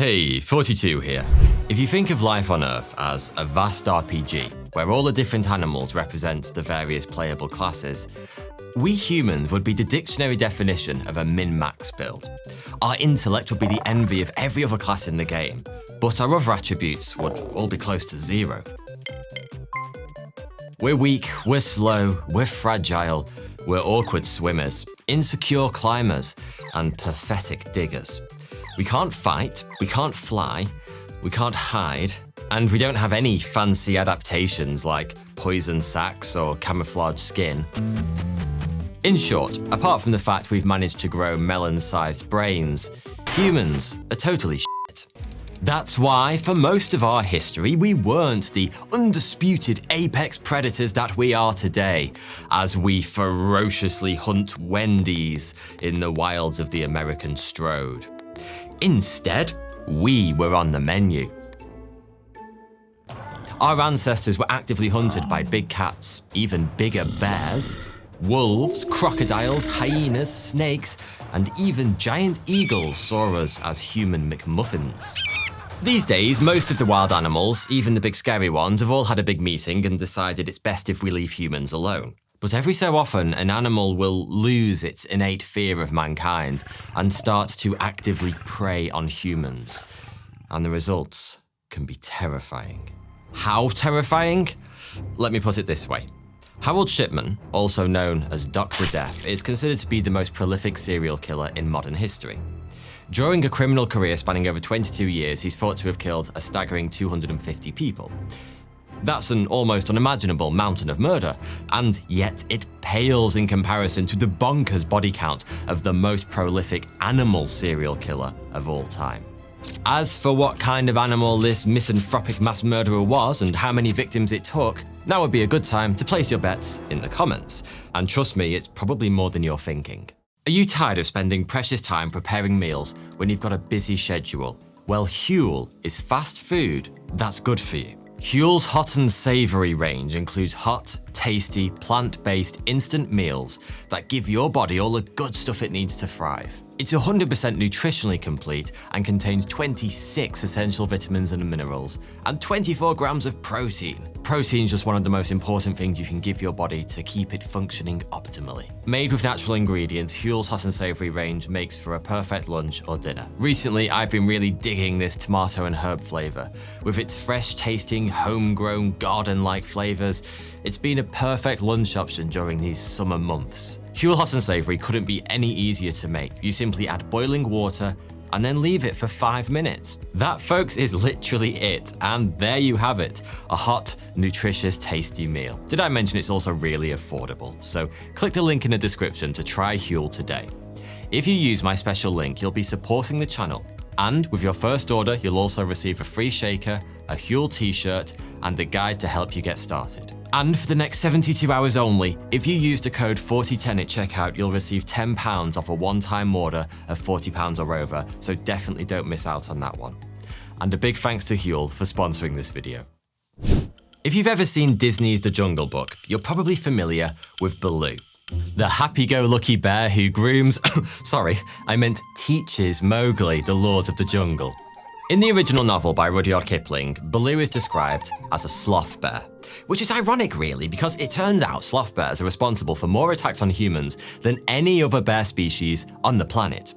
Hey, 42 here. If you think of life on Earth as a vast RPG, where all the different animals represent the various playable classes, we humans would be the dictionary definition of a min-max build. Our intellect would be the envy of every other class in the game, but our other attributes would all be close to zero. We're weak, we're slow, we're fragile, we're awkward swimmers, insecure climbers, and pathetic diggers. We can't fight, we can't fly, we can't hide, and we don't have any fancy adaptations like poison sacs or camouflage skin. In short, apart from the fact we've managed to grow melon-sized brains, humans are totally shit. That's why, for most of our history, we weren't the undisputed apex predators that we are today, as we ferociously hunt Wendy's in the wilds of the American Strode. Instead, we were on the menu. Our ancestors were actively hunted by big cats, even bigger bears, wolves, crocodiles, hyenas, snakes, and even giant eagles saw us as human McMuffins. These days, most of the wild animals, even the big scary ones, have all had a big meeting and decided it's best if we leave humans alone. But every so often, an animal will lose its innate fear of mankind and start to actively prey on humans. And the results can be terrifying. How terrifying? Let me put it this way. Harold Shipman, also known as Dr. Death, is considered to be the most prolific serial killer in modern history. During a criminal career spanning over 22 years, he's thought to have killed a staggering 250 people. That's an almost unimaginable mountain of murder, and yet it pales in comparison to the bonkers body count of the most prolific animal serial killer of all time. As for what kind of animal this misanthropic mass murderer was and how many victims it took, now would be a good time to place your bets in the comments. And trust me, it's probably more than you're thinking. Are you tired of spending precious time preparing meals when you've got a busy schedule? Well, Huel is fast food that's good for you. Huel's hot and savory range includes hot, tasty, plant-based instant meals that give your body all the good stuff it needs to thrive. It's 100% nutritionally complete and contains 26 essential vitamins and minerals and 24 grams of protein. Protein is just one of the most important things you can give your body to keep it functioning optimally. Made with natural ingredients, Huel's hot and savory range makes for a perfect lunch or dinner. Recently, I've been really digging this tomato and herb flavor. With its fresh-tasting, homegrown, garden-like flavors, it's been a perfect lunch option during these summer months. Huel Hot and Savory couldn't be any easier to make. You simply add boiling water and then leave it for 5 minutes. That, folks, is literally it. And there you have it, a hot, nutritious, tasty meal. Did I mention it's also really affordable? So click the link in the description to try Huel today. If you use my special link, you'll be supporting the channel. And with your first order, you'll also receive a free shaker, a Huel t-shirt, and a guide to help you get started. And for the next 72 hours only, if you use the code 4010 at checkout, you'll receive £10 off a one-time order of £40 or over, so definitely don't miss out on that one. And a big thanks to Huel for sponsoring this video. If you've ever seen Disney's The Jungle Book, you're probably familiar with Baloo, the happy-go-lucky bear who grooms, teaches Mowgli the laws of the jungle. In the original novel by Rudyard Kipling, Baloo is described as a sloth bear, which is ironic really because it turns out sloth bears are responsible for more attacks on humans than any other bear species on the planet.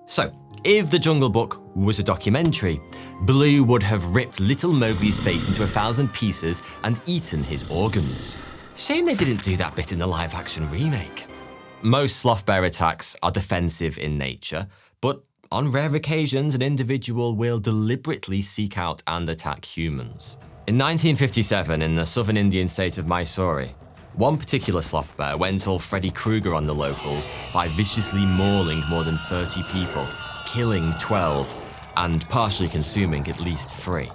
So, if The Jungle Book was a documentary, Baloo would have ripped little Mowgli's face into 1,000 pieces and eaten his organs. Shame they didn't do that bit in the live-action remake. Most sloth bear attacks are defensive in nature, but on rare occasions, an individual will deliberately seek out and attack humans. In 1957, in the southern Indian state of Mysore, one particular sloth bear went all Freddy Krueger on the locals by viciously mauling more than 30 people, killing 12, and partially consuming at least 3.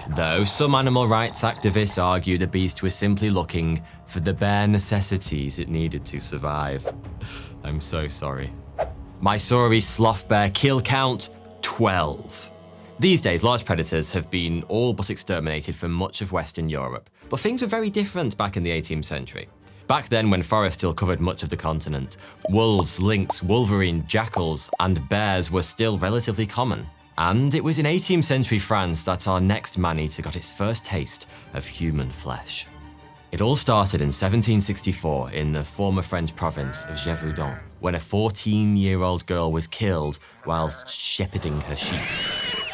Though some animal rights activists argue the beast was simply looking for the bare necessities it needed to survive. I'm so sorry. Mysore's sloth bear kill count, 12. These days, large predators have been all but exterminated from much of Western Europe, but things were very different back in the 18th century. Back then, when forests still covered much of the continent, wolves, lynx, wolverine, jackals, and bears were still relatively common. And it was in 18th century France that our next man-eater got its first taste of human flesh. It all started in 1764 in the former French province of Gévaudan, when a 14-year-old girl was killed whilst shepherding her sheep.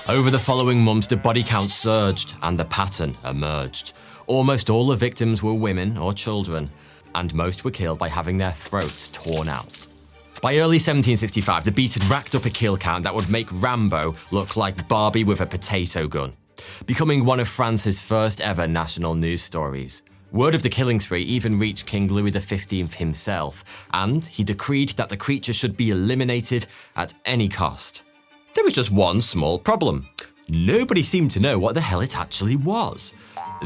Over the following months, the body count surged and the pattern emerged. Almost all the victims were women or children, and most were killed by having their throats torn out. By early 1765, the beast had racked up a kill count that would make Rambo look like Barbie with a potato gun, becoming one of France's first ever national news stories. Word of the killing spree even reached King Louis XV himself, and he decreed that the creature should be eliminated at any cost. There was just one small problem. Nobody seemed to know what the hell it actually was.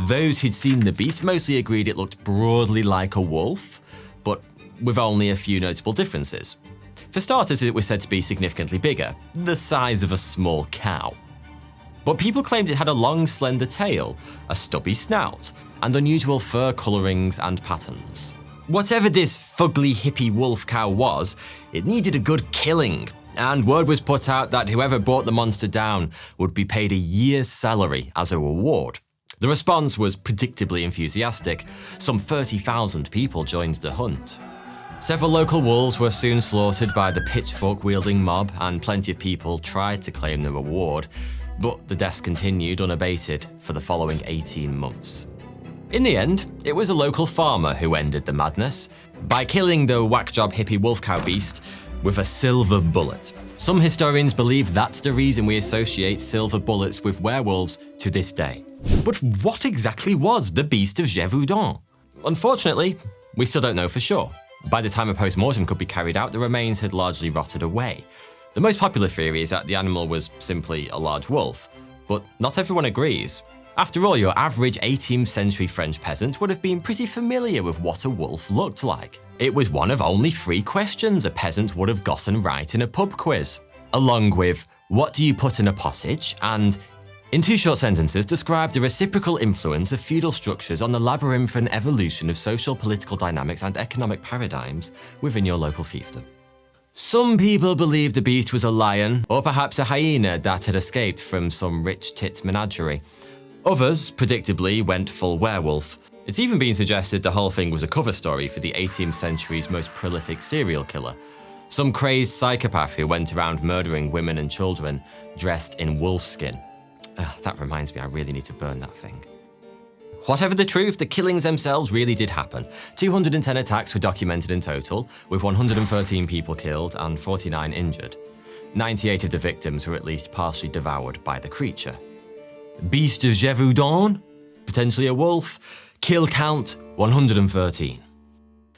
Those who'd seen the beast mostly agreed it looked broadly like a wolf, but with only a few notable differences. For starters, it was said to be significantly bigger, the size of a small cow. But people claimed it had a long, slender tail, a stubby snout, and unusual fur colourings and patterns. Whatever this fugly hippie wolf cow was, it needed a good killing, and word was put out that whoever brought the monster down would be paid a year's salary as a reward. The response was predictably enthusiastic. Some 30,000 people joined the hunt. Several local wolves were soon slaughtered by the pitchfork-wielding mob, and plenty of people tried to claim the reward, but the deaths continued unabated for the following 18 months. In the end, it was a local farmer who ended the madness by killing the whack-job hippie wolf cow beast with a silver bullet. Some historians believe that's the reason we associate silver bullets with werewolves to this day. But what exactly was the beast of Gévaudan? Unfortunately, we still don't know for sure. By the time a post-mortem could be carried out, the remains had largely rotted away. The most popular theory is that the animal was simply a large wolf, but not everyone agrees. After all, your average 18th century French peasant would have been pretty familiar with what a wolf looked like. It was one of only 3 questions a peasant would have gotten right in a pub quiz, along with what do you put in a pottage and, in 2 short sentences, describe the reciprocal influence of feudal structures on the labyrinthine evolution of social, political dynamics and economic paradigms within your local fiefdom. Some people believe the beast was a lion, or perhaps a hyena that had escaped from some rich tit menagerie. Others, predictably, went full werewolf. It's even been suggested the whole thing was a cover story for the 18th century's most prolific serial killer, some crazed psychopath who went around murdering women and children dressed in wolfskin. That reminds me, I really need to burn that thing. Whatever the truth, the killings themselves really did happen. 210 attacks were documented in total, with 113 people killed and 49 injured. 98 of the victims were at least partially devoured by the creature. Beast of Gévaudan? Potentially a wolf. Kill count 113.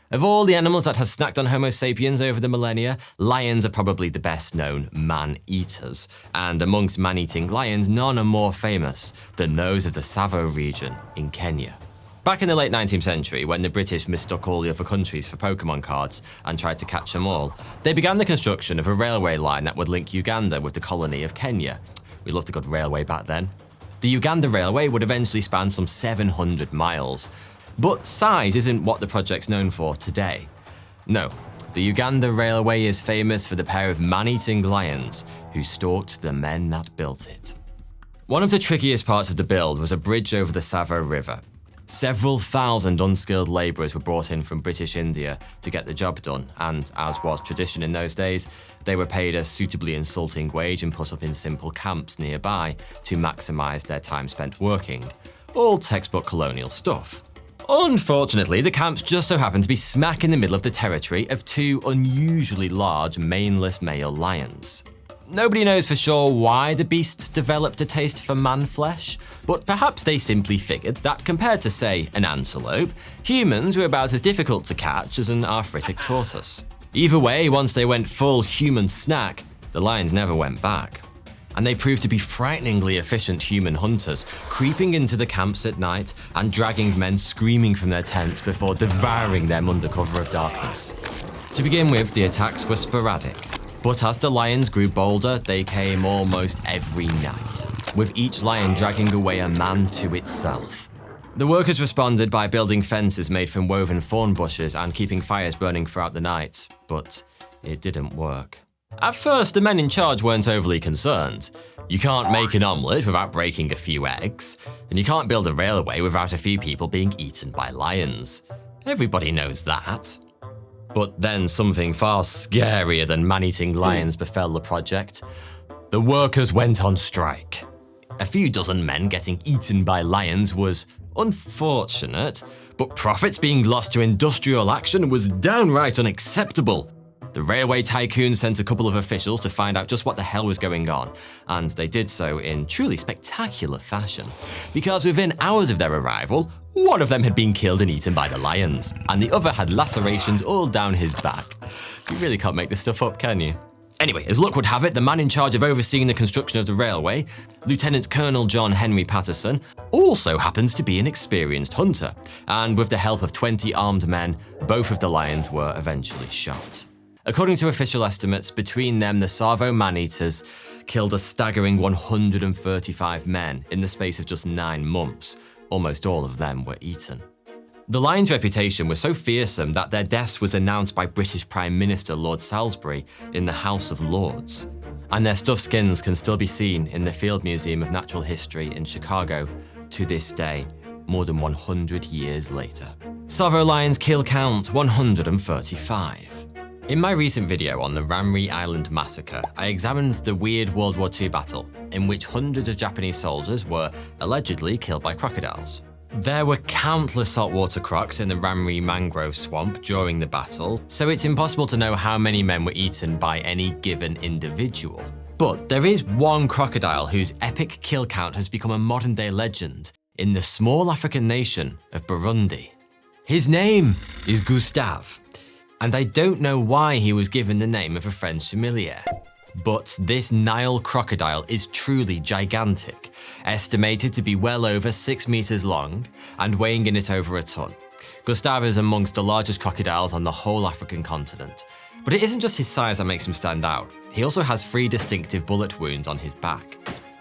Of all the animals that have snacked on Homo sapiens over the millennia, lions are probably the best known man-eaters. And amongst man-eating lions, none are more famous than those of the Tsavo region in Kenya. Back in the late 19th century, when the British mistook all the other countries for Pokemon cards and tried to catch them all, they began the construction of a railway line that would link Uganda with the colony of Kenya. We loved a good railway back then. The Uganda Railway would eventually span some 700 miles. But size isn't what the project's known for today. No, the Uganda Railway is famous for the pair of man-eating lions who stalked the men that built it. One of the trickiest parts of the build was a bridge over the Tsavo River. Several thousand unskilled labourers were brought in from British India to get the job done, and as was tradition in those days, they were paid a suitably insulting wage and put up in simple camps nearby to maximise their time spent working. All textbook colonial stuff. Unfortunately, the camps just so happened to be smack in the middle of the territory of 2 unusually large maneless male lions. Nobody knows for sure why the beasts developed a taste for man flesh, but perhaps they simply figured that compared to, say, an antelope, humans were about as difficult to catch as an arthritic tortoise. Either way, once they went full human snack, the lions never went back. And they proved to be frighteningly efficient human hunters, creeping into the camps at night and dragging men screaming from their tents before devouring them under cover of darkness. To begin with, the attacks were sporadic. But as the lions grew bolder, they came almost every night, with each lion dragging away a man to itself. The workers responded by building fences made from woven thorn bushes and keeping fires burning throughout the night, but it didn't work. At first, the men in charge weren't overly concerned. You can't make an omelette without breaking a few eggs, and you can't build a railway without a few people being eaten by lions. Everybody knows that. But then something far scarier than man-eating lions befell the project. The workers went on strike. A few dozen men getting eaten by lions was unfortunate, but profits being lost to industrial action was downright unacceptable. The railway tycoon sent a couple of officials to find out just what the hell was going on, and they did so in truly spectacular fashion, because within hours of their arrival, one of them had been killed and eaten by the lions, and the other had lacerations all down his back. You really can't make this stuff up, can you? Anyway, as luck would have it, the man in charge of overseeing the construction of the railway, Lieutenant Colonel John Henry Patterson, also happens to be an experienced hunter, and with the help of 20 armed men, both of the lions were eventually shot. According to official estimates, between them the Savo man-eaters killed a staggering 135 men in the space of just 9 months. Almost all of them were eaten. The lions' reputation was so fearsome that their deaths was announced by British Prime Minister Lord Salisbury in the House of Lords. And their stuffed skins can still be seen in the Field Museum of Natural History in Chicago to this day, more than 100 years later. Savo lions kill count 135. In my recent video on the Ramree Island massacre, I examined the weird World War II battle, in which hundreds of Japanese soldiers were allegedly killed by crocodiles. There were countless saltwater crocs in the Ramree mangrove swamp during the battle, so it's impossible to know how many men were eaten by any given individual. But there is one crocodile whose epic kill count has become a modern-day legend in the small African nation of Burundi. His name is Gustave. And I don't know why he was given the name of a French familiar. But this Nile crocodile is truly gigantic, estimated to be well over 6 meters long and weighing in at over a ton. Gustave is amongst the largest crocodiles on the whole African continent. But it isn't just his size that makes him stand out. He also has 3 distinctive bullet wounds on his back.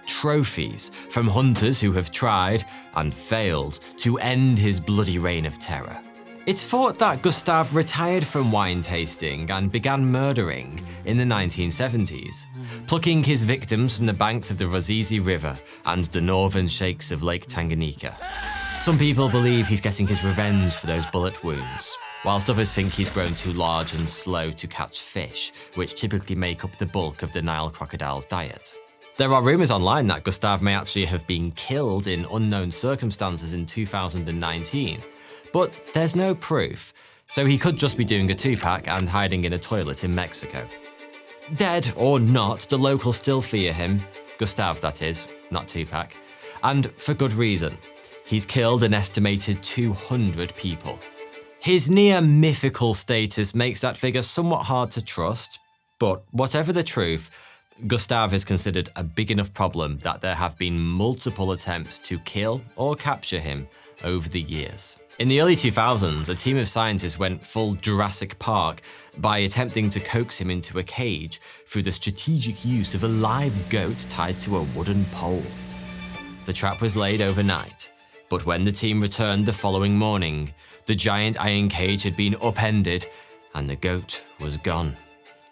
Trophies from hunters who have tried and failed to end his bloody reign of terror. It's thought that Gustave retired from wine tasting and began murdering in the 1970s, plucking his victims from the banks of the Ruzizi River and the northern shakes of Lake Tanganyika. Some people believe he's getting his revenge for those bullet wounds, whilst others think he's grown too large and slow to catch fish, which typically make up the bulk of the Nile crocodile's diet. There are rumours online that Gustave may actually have been killed in unknown circumstances in 2019, but there's no proof, so he could just be doing a 2-pack and hiding in a toilet in Mexico. Dead or not, the locals still fear him, Gustave that is, not 2-pack, and for good reason. He's killed an estimated 200 people. His near mythical status makes that figure somewhat hard to trust, but whatever the truth, Gustave is considered a big enough problem that there have been multiple attempts to kill or capture him over the years. In the early 2000s, a team of scientists went full Jurassic Park by attempting to coax him into a cage through the strategic use of a live goat tied to a wooden pole. The trap was laid overnight, but when the team returned the following morning, the giant iron cage had been upended and the goat was gone.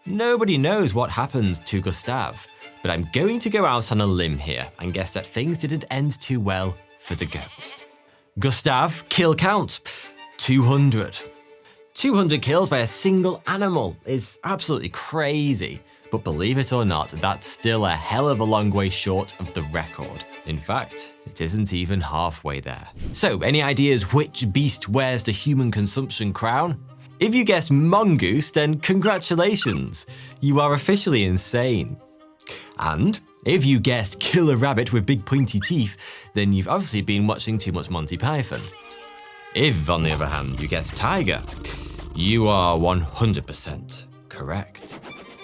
Nobody knows what happened to Gustave, but I'm going to go out on a limb here and guess that things didn't end too well for the goat. Gustave, kill count, 200. 200 kills by a single animal is absolutely crazy, but believe it or not, that's still a hell of a long way short of the record. In fact, it isn't even halfway there. So, any ideas which beast wears the human consumption crown? If you guessed mongoose, then congratulations, you are officially insane. And if you guessed killer rabbit with big pointy teeth, then you've obviously been watching too much Monty Python. If, on the other hand, you guessed tiger, you are 100% correct.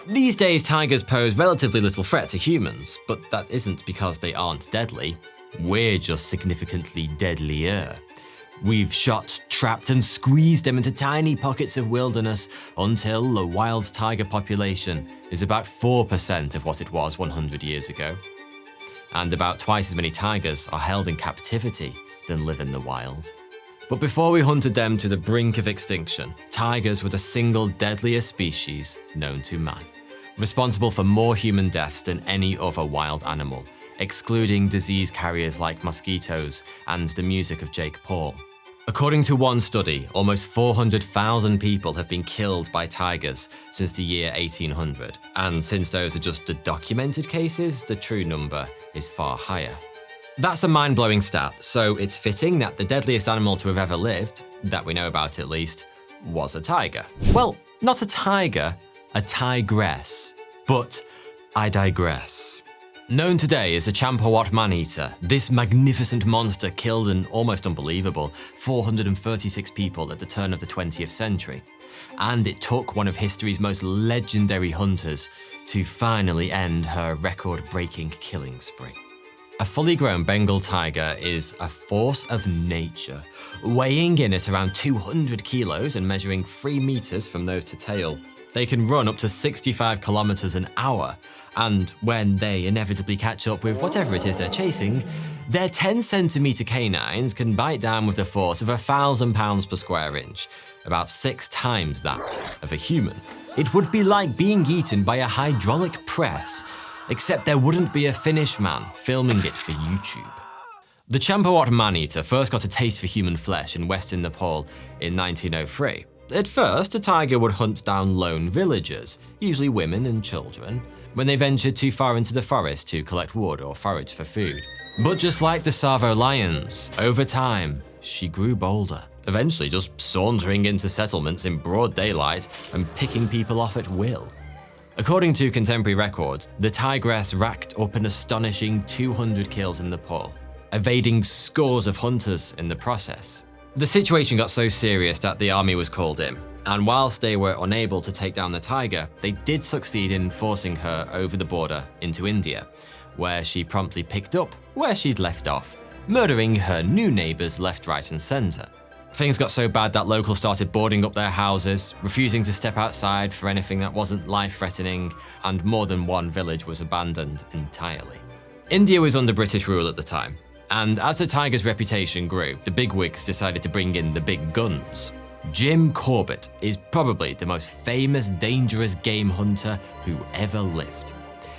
These days, tigers pose relatively little threat to humans, but that isn't because they aren't deadly. We're just significantly deadlier. We've shot, trapped and squeezed them into tiny pockets of wilderness until the wild tiger population is about 4% of what it was 100 years ago. And about twice as many tigers are held in captivity than live in the wild. But before we hunted them to the brink of extinction, tigers were the single deadliest species known to man. responsible for more human deaths than any other wild animal, excluding disease carriers like mosquitoes and the music of Jake Paul. According to one study, almost 400,000 people have been killed by tigers since the year 1800, and since those are just the documented cases, the true number is far higher. That's a mind-blowing stat, so it's fitting that the deadliest animal to have ever lived, that we know about at least, was a tiger. Well, not a tiger, a tigress. But I digress. Known today as the Champawat man-eater, this magnificent monster killed an almost unbelievable 436 people at the turn of the 20th century. And it took one of history's most legendary hunters to finally end her record-breaking killing spree. A fully grown Bengal tiger is a force of nature, weighing in at around 200 kilos and measuring 3 meters from nose to tail. They can run up to 65 kilometers an hour, and when they inevitably catch up with whatever it is they're chasing, their 10-centimeter canines can bite down with the force of 1,000 pounds per square inch, about 6 times that of a human. It would be like being eaten by a hydraulic press, except there wouldn't be a Finnish man filming it for YouTube. The Champawat man-eater first got a taste for human flesh in western Nepal in 1903. At first, a tiger would hunt down lone villagers, usually women and children, when they ventured too far into the forest to collect wood or forage for food. But just like the Savo lions, over time, she grew bolder, eventually just sauntering into settlements in broad daylight and picking people off at will. According to contemporary records, the tigress racked up an astonishing 200 kills in Nepal, evading scores of hunters in the process. The situation got so serious that the army was called in, and whilst they were unable to take down the tiger, they did succeed in forcing her over the border into India, where she promptly picked up where she'd left off, murdering her new neighbours left, right and centre. Things got so bad that locals started boarding up their houses, refusing to step outside for anything that wasn't life-threatening, and more than one village was abandoned entirely. India was under British rule at the time, and as the tiger's reputation grew, the bigwigs decided to bring in the big guns. Jim Corbett is probably the most famous dangerous game hunter who ever lived.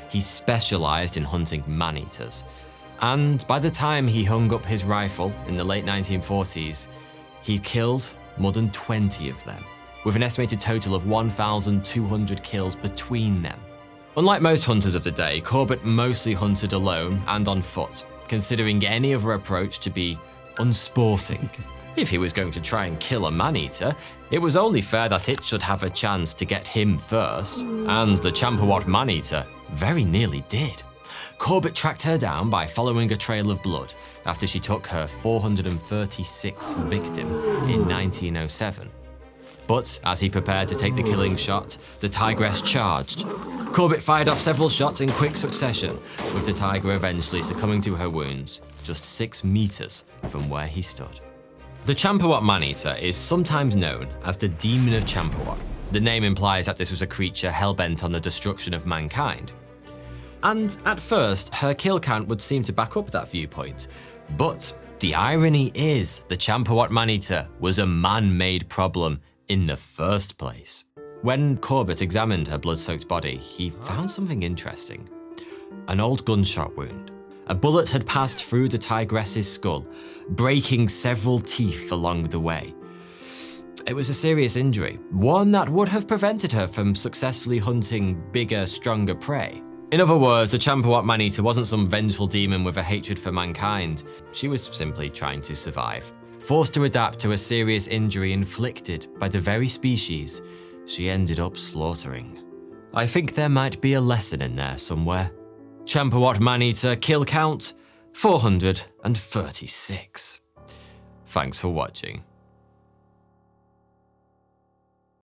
He specialised in hunting man-eaters, and by the time he hung up his rifle in the late 1940s, he killed more than 20 of them, with an estimated total of 1,200 kills between them. Unlike most hunters of the day, Corbett mostly hunted alone and on foot, considering any other approach to be unsporting. If he was going to try and kill a man-eater, it was only fair that it should have a chance to get him first, and the Champawat man-eater very nearly did. Corbett tracked her down by following a trail of blood after she took her 436th victim in 1907. But as he prepared to take the killing shot, the tigress charged. Corbett fired off several shots in quick succession, with the tiger eventually succumbing to her wounds just 6 meters from where he stood. The Champawat man-eater is sometimes known as the Demon of Champawat. The name implies that this was a creature hell-bent on the destruction of mankind. And at first, her kill count would seem to back up that viewpoint. But the irony is the Champawat man-eater was a man-made problem in the first place. When Corbett examined her blood-soaked body, he found something interesting. An old gunshot wound. A bullet had passed through the tigress's skull, breaking several teeth along the way. It was a serious injury, one that would have prevented her from successfully hunting bigger, stronger prey. In other words, the Champawat man-eater wasn't some vengeful demon with a hatred for mankind. She was simply trying to survive, forced to adapt to a serious injury inflicted by the very species she ended up slaughtering. I think there might be a lesson in there somewhere. Champawat man-eater kill count 436. Thanks for watching.